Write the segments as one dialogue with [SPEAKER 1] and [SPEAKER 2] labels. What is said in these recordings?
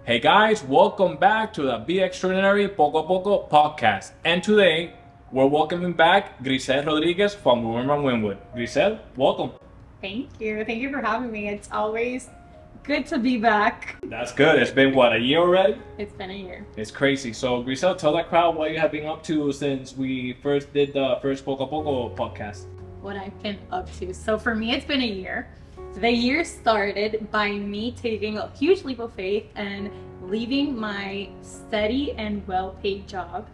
[SPEAKER 1] Hey guys, welcome back to the Extraordinary Poco podcast. And today, we're welcoming back Grisel Rodriguez from Women Winwood. Grisel, welcome.
[SPEAKER 2] Thank you. Thank you for having me. It's always good to be back.
[SPEAKER 1] That's good. It's been, what, a year already?
[SPEAKER 2] It's been a year.
[SPEAKER 1] It's crazy. So, Grisel, tell that crowd what you have been up to since we first did the first Poco podcast.
[SPEAKER 2] What I've been up to. So for me, it's been a year. The year started by me taking a huge leap of faith and leaving my steady and well-paid job.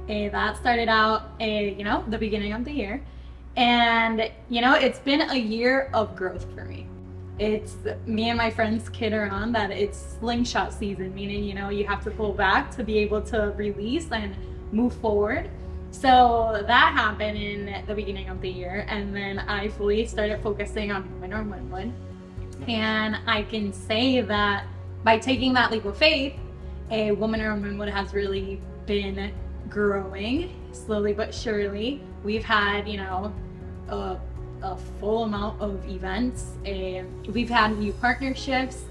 [SPEAKER 2] That started out, the beginning of the year. And, it's been a year of growth for me. It's me and my friends kid around that it's slingshot season, meaning, you have to pull back to be able to release and move forward. So that happened in the beginning of the year, and then I fully started focusing on Women Winwood. And I can say that by taking that leap of faith, Women Winwood has really been growing slowly but surely. We've had, a full amount of events. We've had new partnerships.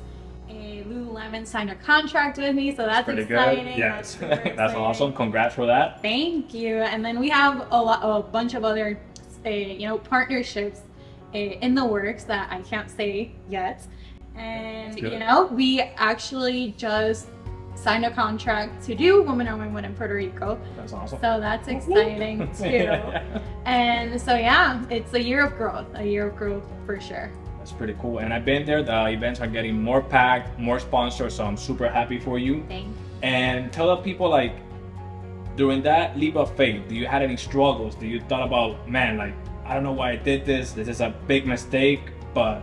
[SPEAKER 2] Lululemon signed a contract with me, so that's
[SPEAKER 1] pretty
[SPEAKER 2] exciting.
[SPEAKER 1] good. Yes, that's awesome. Congrats for that.
[SPEAKER 2] Thank you. And then we have a bunch of other, partnerships in the works that I can't say yet. And we actually just signed a contract to do Women Winwood in Puerto Rico.
[SPEAKER 1] That's awesome.
[SPEAKER 2] So that's exciting too. And so it's a year of growth for sure.
[SPEAKER 1] That's pretty cool. And I've been there. The events are getting more packed, more sponsors, so I'm super happy for you.
[SPEAKER 2] Thanks.
[SPEAKER 1] And tell the people, during that leap of faith, do you had any struggles? Do you thought about, man, I don't know why I did this. This is a big mistake, but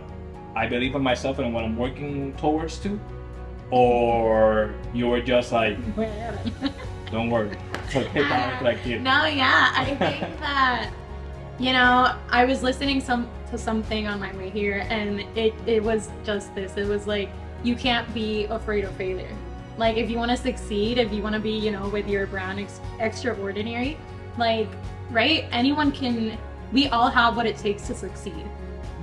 [SPEAKER 1] I believe in myself and what I'm working towards to? Or you were just like, don't worry. It's okay,
[SPEAKER 2] I think that, I was listening to something on my way here, and it was just this. It was like, you can't be afraid of failure. Like, if you want to succeed, if you want to be, with your brand extraordinary, right? Anyone can, we all have what it takes to succeed,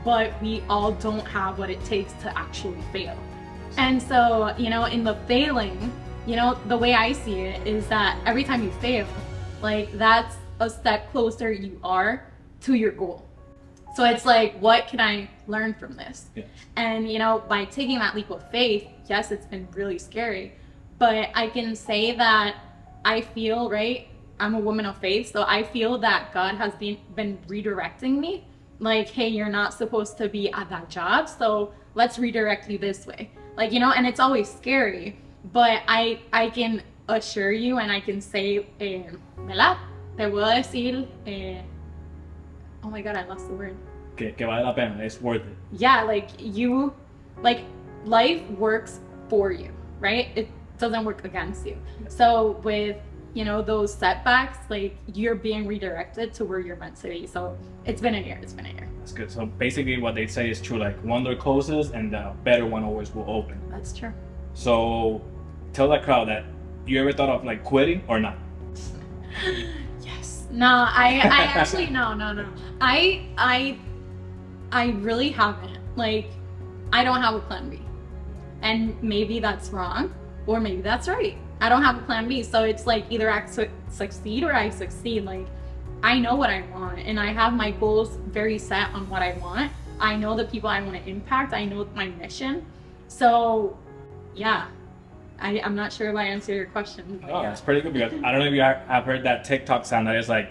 [SPEAKER 2] but we all don't have what it takes to actually fail. And so, in the failing, the way I see it is that every time you fail, that's a step closer you are to your goal. So it's like, what can I learn from this?
[SPEAKER 1] Yeah.
[SPEAKER 2] And, by taking that leap of faith, yes, it's been really scary, but I can say that I feel, I'm a woman of faith, so I feel that God has been redirecting me. Like, hey, you're not supposed to be at that job, so let's redirect you this way. And it's always scary, but I can assure you and I can say, ¿verdad? Te puedo decir, oh my God, I lost the word.
[SPEAKER 1] Que vale la pena, it's worth it.
[SPEAKER 2] Yeah, life works for you, right? It doesn't work against you. So with, those setbacks, you're being redirected to where you're meant to be. So it's been a year.
[SPEAKER 1] That's good. So basically what they say is true, one door closes and the better one always will open.
[SPEAKER 2] That's true.
[SPEAKER 1] So tell that crowd that you ever thought of quitting or not?
[SPEAKER 2] Yes. No, I actually, no. I really haven't. I don't have a plan B. And maybe that's wrong, or maybe that's right. I don't have a plan B. So it's either I succeed or I succeed. I know what I want, and I have my goals very set on what I want. I know the people I want to impact. I know my mission. So, yeah, I'm not sure if I answered your question.
[SPEAKER 1] Oh, that's pretty good, because I don't know if you have heard that TikTok sound that is I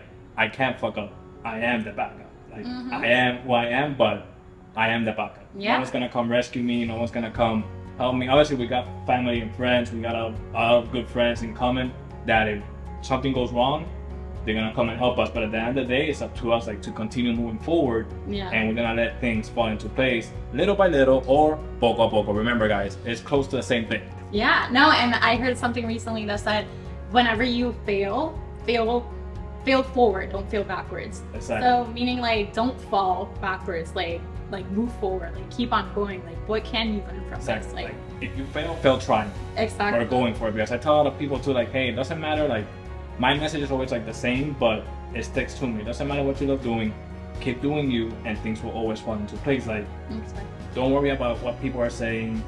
[SPEAKER 1] can't fuck up. I am the backup. I am who I am, but I am the backup.
[SPEAKER 2] Yeah.
[SPEAKER 1] No one's gonna come rescue me. No one's gonna come help me. Obviously, we got family and friends. We got a lot of good friends in common that if something goes wrong, they're gonna come and help us. But at the end of the day, it's up to us to continue moving forward.
[SPEAKER 2] Yeah.
[SPEAKER 1] And we're gonna let things fall into place little by little or poco a poco. Remember, guys, it's close to the same thing.
[SPEAKER 2] Yeah. No, and I heard something recently that said, whenever you fail forward, don't fail backwards.
[SPEAKER 1] Exactly.
[SPEAKER 2] So meaning don't fall backwards, move forward, keep on going. What can you learn from
[SPEAKER 1] exactly.
[SPEAKER 2] this?
[SPEAKER 1] If you fail trying.
[SPEAKER 2] Exactly.
[SPEAKER 1] Or going for it. Because I tell a lot of people too, hey, it doesn't matter, my message is always the same, but it sticks to me. It doesn't matter what you love doing, keep doing you, and things will always fall into place.
[SPEAKER 2] Exactly.
[SPEAKER 1] Don't worry about what people are saying.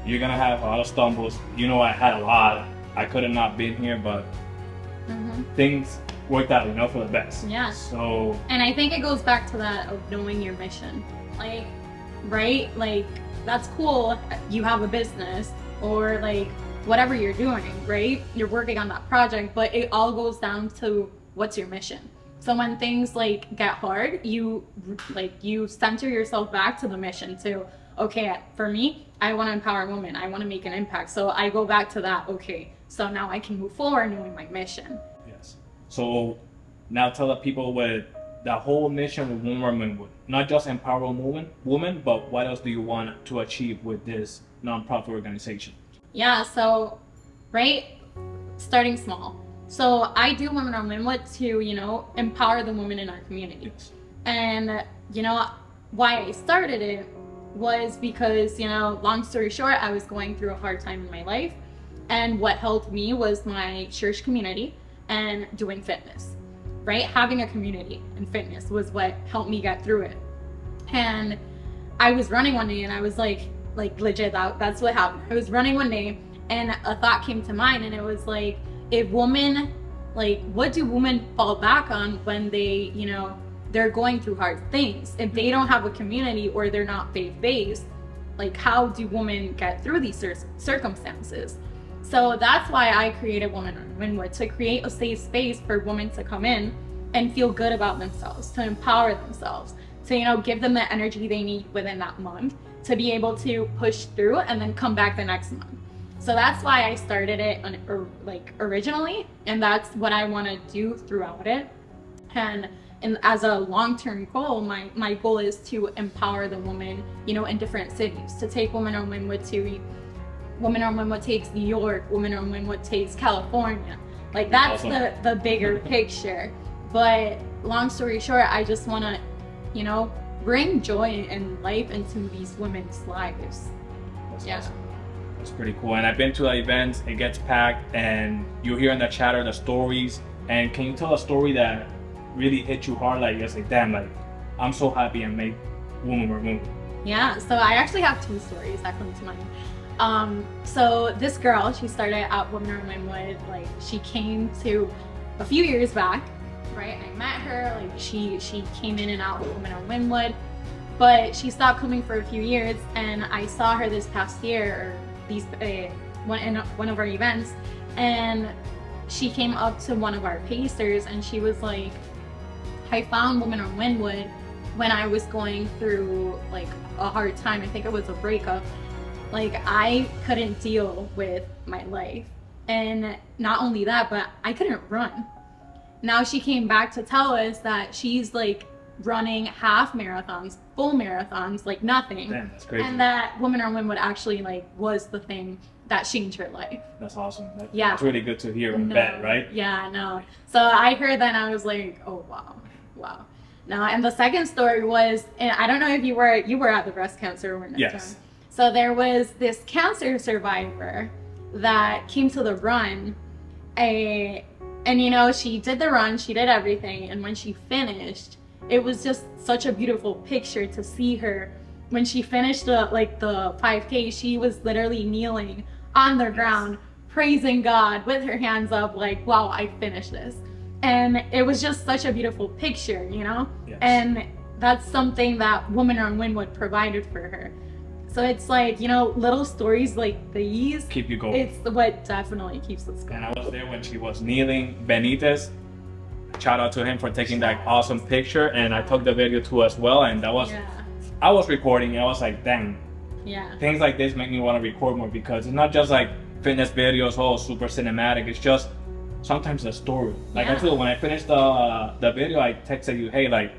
[SPEAKER 1] you're gonna have a lot of stumbles. You know, I had a lot. I could have not been here, but things worked out, you know, for the best.
[SPEAKER 2] Yeah.
[SPEAKER 1] So.
[SPEAKER 2] And I think it goes back to that of knowing your mission. Like, right? Like, that's cool. You have a business or like whatever you're doing, right? You're working on that project, but it all goes down to what's your mission. So when things like get hard, you center yourself back to the mission to, okay, for me, I want to empower women. I want to make an impact. So I go back to that. Okay, so now I can move forward knowing my mission.
[SPEAKER 1] Yes. So now tell the people with the whole mission with Women, not just empower women, but what else do you want to achieve with this nonprofit organization?
[SPEAKER 2] Yeah, so, right, starting small. So I do Women on Winwood to, you know, empower the women in our community.
[SPEAKER 1] Yes.
[SPEAKER 2] And, you know, why I started it was because, you know, long story short, I was going through a hard time in my life. And what helped me was my church community and doing fitness, right? Having a community and fitness was what helped me get through it. And I was running one day and I was like legit, that's what happened. I was running one day and a thought came to mind, and it was like, if women, like, what do women fall back on when they, you know, they're going through hard things? If they don't have a community or they're not faith-based, like, how do women get through these circumstances? So that's why I created Women on Winwood, to create a safe space for women to come in and feel good about themselves, to empower themselves, to, you know, give them the energy they need within that month to be able to push through and then come back the next month. So that's why I started it originally, and that's what I want to do throughout it. And as a long-term goal, my goal is to empower the women, you know, in different cities, to take Women on Winwood to Women on Winwood takes New York, Women on Winwood takes California. Like, that's awesome. the bigger picture. But long story short, I just want to, you know, bring joy and life into these women's lives.
[SPEAKER 1] That's awesome. That's pretty cool. And I've been to the events, it gets packed, and you hear in the chatter the stories. And can you tell a story that really hit you hard? Like, you're like, damn, like, I'm so happy I made Women Were Moving.
[SPEAKER 2] Yeah, so I actually have two stories that come to mind. So this girl, she started at Women on Winwood. Like, she came to a few years back, right? I met her, like, she came in and out with Women on Winwood, but she stopped coming for a few years, and I saw her this past year, in one of our events, and she came up to one of our pacers and she was like, I found Women on Winwood when I was going through like a hard time. I think it was a breakup. Like, I couldn't deal with my life, and not only that, but I couldn't run. Now she came back to tell us that she's like running half marathons, full marathons, like nothing.
[SPEAKER 1] Damn, that's crazy.
[SPEAKER 2] And that Women on Winwood actually like was the thing that changed her life.
[SPEAKER 1] That's awesome.
[SPEAKER 2] Yeah.
[SPEAKER 1] That's really good to hear and bet, right?
[SPEAKER 2] Yeah, no. So I heard that and I was like, oh wow. Now, and the second story was, and I don't know if you were at the breast cancer awareness.
[SPEAKER 1] Yes.
[SPEAKER 2] Time. So there was this cancer survivor that came to the run, and you know, she did the run, she did everything, and when she finished, it was just such a beautiful picture to see her. When she finished the 5K, she was literally kneeling on the ground, praising God with her hands up, like, wow, I finished this. And it was just such a beautiful picture, you know?
[SPEAKER 1] Yes.
[SPEAKER 2] And that's something that Women on Winwood provided for her. So it's like, you know, little stories like these
[SPEAKER 1] keep you going.
[SPEAKER 2] It's what definitely keeps us going.
[SPEAKER 1] And I was there when she was kneeling. Benitez, shout out to him for taking that awesome picture, and I took the video too as well, and that was, I was recording and I was like, dang, things like this make me want to record more, because it's not just like fitness videos, all super cinematic, it's just sometimes a story. Like I told you, when I finished the video, I texted you, hey, like,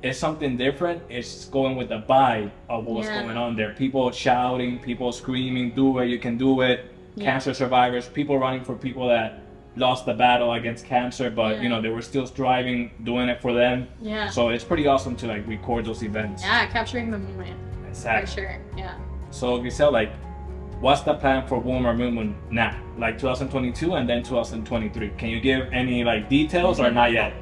[SPEAKER 1] it's something different. It's going with the vibe of what's going on there. People shouting, people screaming, do it, you can do it. Cancer survivors, people running for people that lost the battle against cancer, but you know, they were still striving, doing it for them. So it's pretty awesome to like record those events.
[SPEAKER 2] Capturing the moment.
[SPEAKER 1] Exactly.
[SPEAKER 2] For sure.
[SPEAKER 1] So Grisel, like, what's the plan for Women Are Moving now? Like 2022 and then 2023. Can you give any like details or not yet?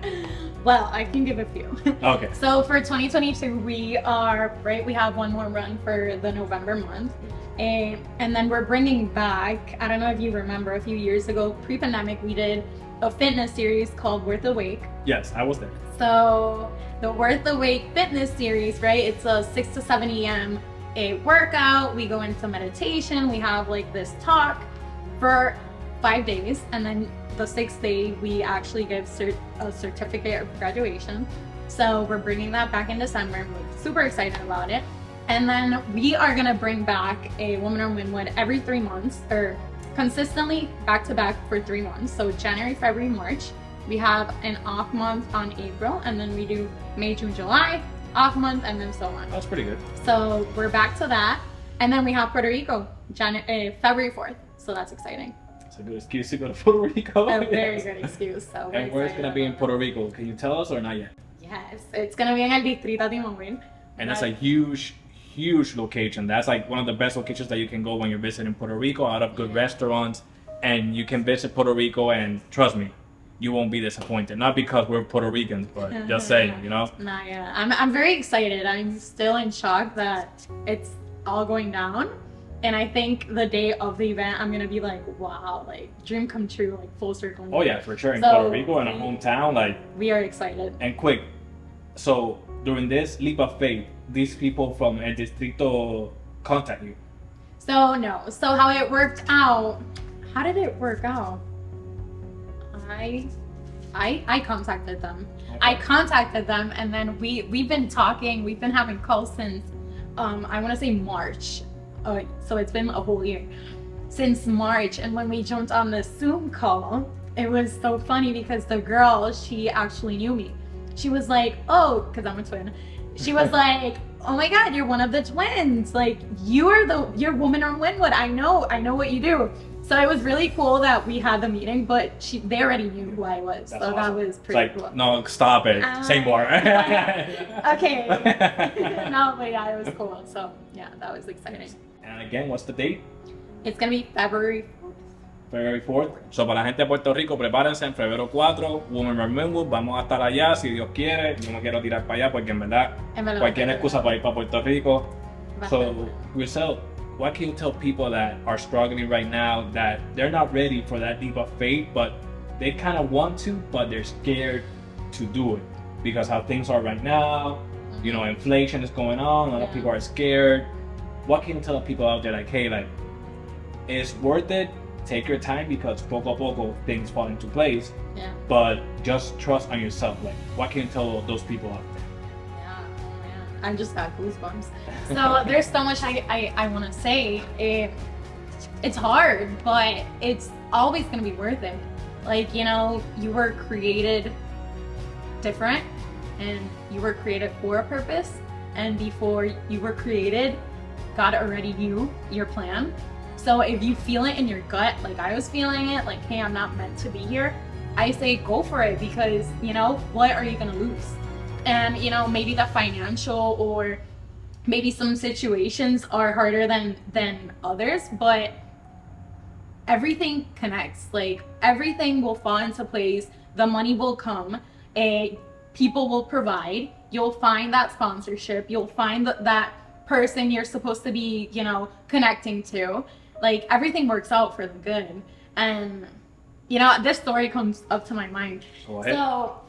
[SPEAKER 2] Well, I can give a few.
[SPEAKER 1] Okay.
[SPEAKER 2] So for 2022, we have one more run for the November month. And then we're bringing back, I don't know if you remember, a few years ago, pre-pandemic, we did a fitness series called Worth the Wait.
[SPEAKER 1] Yes, I was there.
[SPEAKER 2] So the Worth the Wait fitness series, right? It's a 6 to 7 a.m. a workout. We go into meditation. We have like this talk for 5 days, and then the 6th day we actually give a certificate of graduation. So we're bringing that back in December. We're super excited about it. And then we are gonna bring back a Woman on Winwood every 3 months, or consistently back to back for 3 months. So January, February, March. We have an off month on April, and then we do May, June, July, off month, and then so on.
[SPEAKER 1] That's pretty good.
[SPEAKER 2] So we're back to that. And then we have Puerto Rico, February 4th. So that's exciting.
[SPEAKER 1] It's a good excuse to go to Puerto Rico.
[SPEAKER 2] A very good excuse. So
[SPEAKER 1] and where's gonna be in Puerto Rico? Can you tell us or not yet?
[SPEAKER 2] Yes, it's gonna be in El Distrito de Móvil.
[SPEAKER 1] And that's a huge location. That's like one of the best locations that you can go when you're visiting Puerto Rico, out of good restaurants. And you can visit Puerto Rico, and trust me, you won't be disappointed. Not because we're Puerto Ricans, but just saying, you know?
[SPEAKER 2] Nah, yeah. I'm very excited. I'm still in shock that it's all going down. And I think the day of the event, I'm gonna be like, wow, like dream come true, like full circle.
[SPEAKER 1] Oh yeah, for sure. In
[SPEAKER 2] So,
[SPEAKER 1] Puerto Rico, in our hometown, like.
[SPEAKER 2] We are excited.
[SPEAKER 1] And quick, so during this leap of faith, these people from El Distrito contact you?
[SPEAKER 2] So no. So how it worked out? How did it work out? I contacted them.
[SPEAKER 1] Okay.
[SPEAKER 2] I contacted them, and then we've been talking. We've been having calls since I want to say March. So it's been a whole year since March. And when we jumped on the Zoom call, it was so funny because the girl, she actually knew me. She was like, oh, because I'm a twin. She was like, oh my God, you're one of the twins. Like you're Woman on Winwood. I know what you do. So it was really cool that we had the meeting, but they already knew who I was.
[SPEAKER 1] That's
[SPEAKER 2] so
[SPEAKER 1] awesome.
[SPEAKER 2] That was pretty cool.
[SPEAKER 1] No, stop it. Say more.
[SPEAKER 2] Okay. No, but yeah, it was cool. So yeah, that was exciting.
[SPEAKER 1] And again, what's the date?
[SPEAKER 2] It's gonna be February 4th.
[SPEAKER 1] February 4th. So para la gente de Puerto Rico, prepárense en febrero 4, Woman on Winwood. Vamos a estar allá si Dios quiere. Yo no quiero tirar para allá porque en verdad cualquier excusa para ir para Puerto Rico. So, Grisel, what can you tell people that are struggling right now, that they're not ready for that leap of faith, but they kind of want to, but they're scared to do it because how things are right now? You know, inflation is going on. A lot of people are scared. What can you tell people out there, like, hey, like, it's worth it. Take your time because poco a poco things fall into place.
[SPEAKER 2] Yeah.
[SPEAKER 1] But just trust on yourself. Like, what can you tell those people out there?
[SPEAKER 2] Yeah, oh man, I just got goosebumps. So there's so much I want to say. It's hard, but it's always gonna be worth it. Like, you know, you were created different, and you were created for a purpose. And before you were created, God already knew your plan. So if you feel it in your gut, like I was feeling it, like, hey, I'm not meant to be here, I say go for it, because, you know, what are you gonna lose? And, you know, maybe the financial or maybe some situations are harder than others, but everything connects. Like, everything will fall into place. The money will come. People will provide. You'll find that sponsorship. You'll find that person you're supposed to be, you know, connecting to. Like, everything works out for the good. And, you know, this story comes up to my mind.
[SPEAKER 1] Go ahead.
[SPEAKER 2] So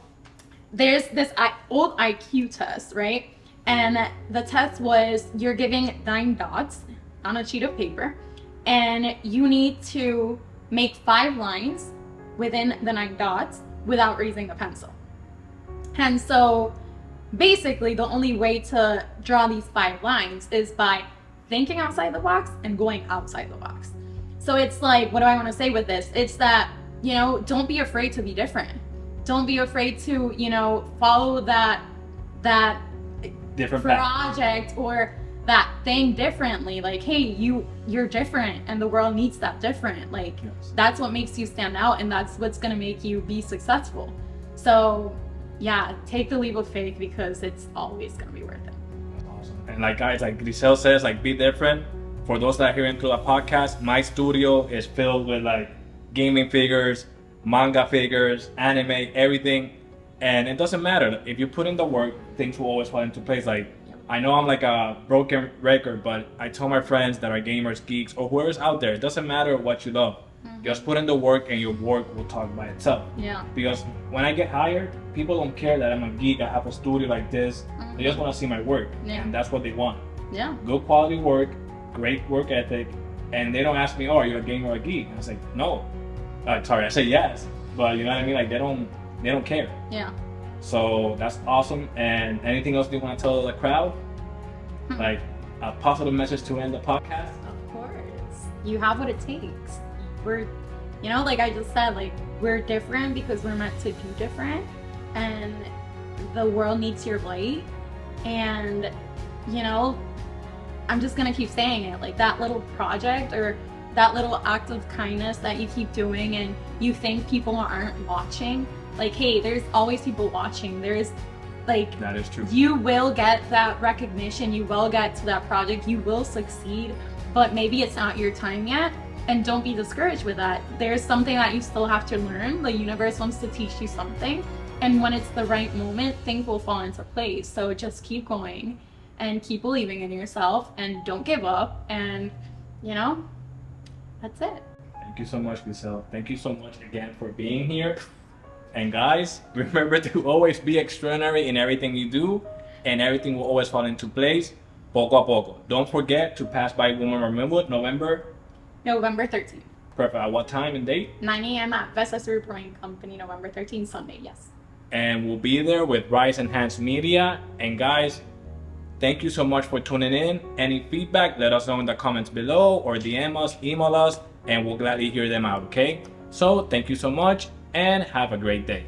[SPEAKER 2] there's this old IQ test, right? And the test was, you're giving 9 dots on a sheet of paper, and you need to make 5 lines within the 9 dots without raising a pencil. And so basically the only way to draw these 5 lines is by thinking outside the box and going outside the box. So it's like, what do I want to say with this? It's that, you know, don't be afraid to be different. Don't be afraid to, you know, follow that
[SPEAKER 1] different
[SPEAKER 2] project or that thing differently. Like, hey, you're different, and the world needs that different. Like,
[SPEAKER 1] yes.
[SPEAKER 2] That's what makes you stand out, and that's what's gonna make you be successful. So yeah, take the leap of faith, because it's always gonna be worth it.
[SPEAKER 1] Awesome. And like, guys, like Grisel says, like, be different. For those that are hearing through the podcast, my studio is filled with like gaming figures, manga figures, anime, everything. And it doesn't matter. If you put in the work, things will always fall into place. Like, I know I'm like a broken record, but I tell my friends that are gamers, geeks, or whoever's out there, it doesn't matter what you love. Just put in the work and your work will talk by itself.
[SPEAKER 2] Yeah.
[SPEAKER 1] Because when I get hired, people don't care that I'm a geek, I have a studio like this. They just want to see my work.
[SPEAKER 2] Yeah.
[SPEAKER 1] And that's what they want.
[SPEAKER 2] Yeah.
[SPEAKER 1] Good quality work, great work ethic, and they don't ask me, oh, are you a gamer or a geek? And I was like, no. Sorry, I say yes. But you know what I mean? Like they don't care.
[SPEAKER 2] Yeah.
[SPEAKER 1] So that's awesome. And anything else you want to tell the crowd? Like a positive message to end the podcast?
[SPEAKER 2] Of course. You have what it takes. We're, you know, like I just said, like we're different because we're meant to do different. And the world needs your light. And, you know, I'm just going to keep saying it. Like that little project or that little act of kindness that you keep doing and you think people aren't watching. Like, hey, there's always people watching. There's like,
[SPEAKER 1] that is true.
[SPEAKER 2] You will get that recognition. You will get to that project. You will succeed, but maybe it's not your time yet. And don't be discouraged with that. There's something that you still have to learn. The universe wants to teach you something. And when it's the right moment, things will fall into place. So just keep going and keep believing in yourself and don't give up. And, you know, that's it.
[SPEAKER 1] Thank you so much, Grisel. Thank you so much again for being here. And guys, remember to always be extraordinary in everything you do, and everything will always fall into place, poco a poco. Don't forget to pass by Women Remember November
[SPEAKER 2] 13th.
[SPEAKER 1] Perfect. At what time and date?
[SPEAKER 2] 9 a.m. at Vestas Brewing Company, November 13th, Sunday, yes.
[SPEAKER 1] And we'll be there with Rise Enhanced Media. And guys, thank you so much for tuning in. Any feedback, let us know in the comments below or DM us, email us, and we'll gladly hear them out, okay? So thank you so much and have a great day.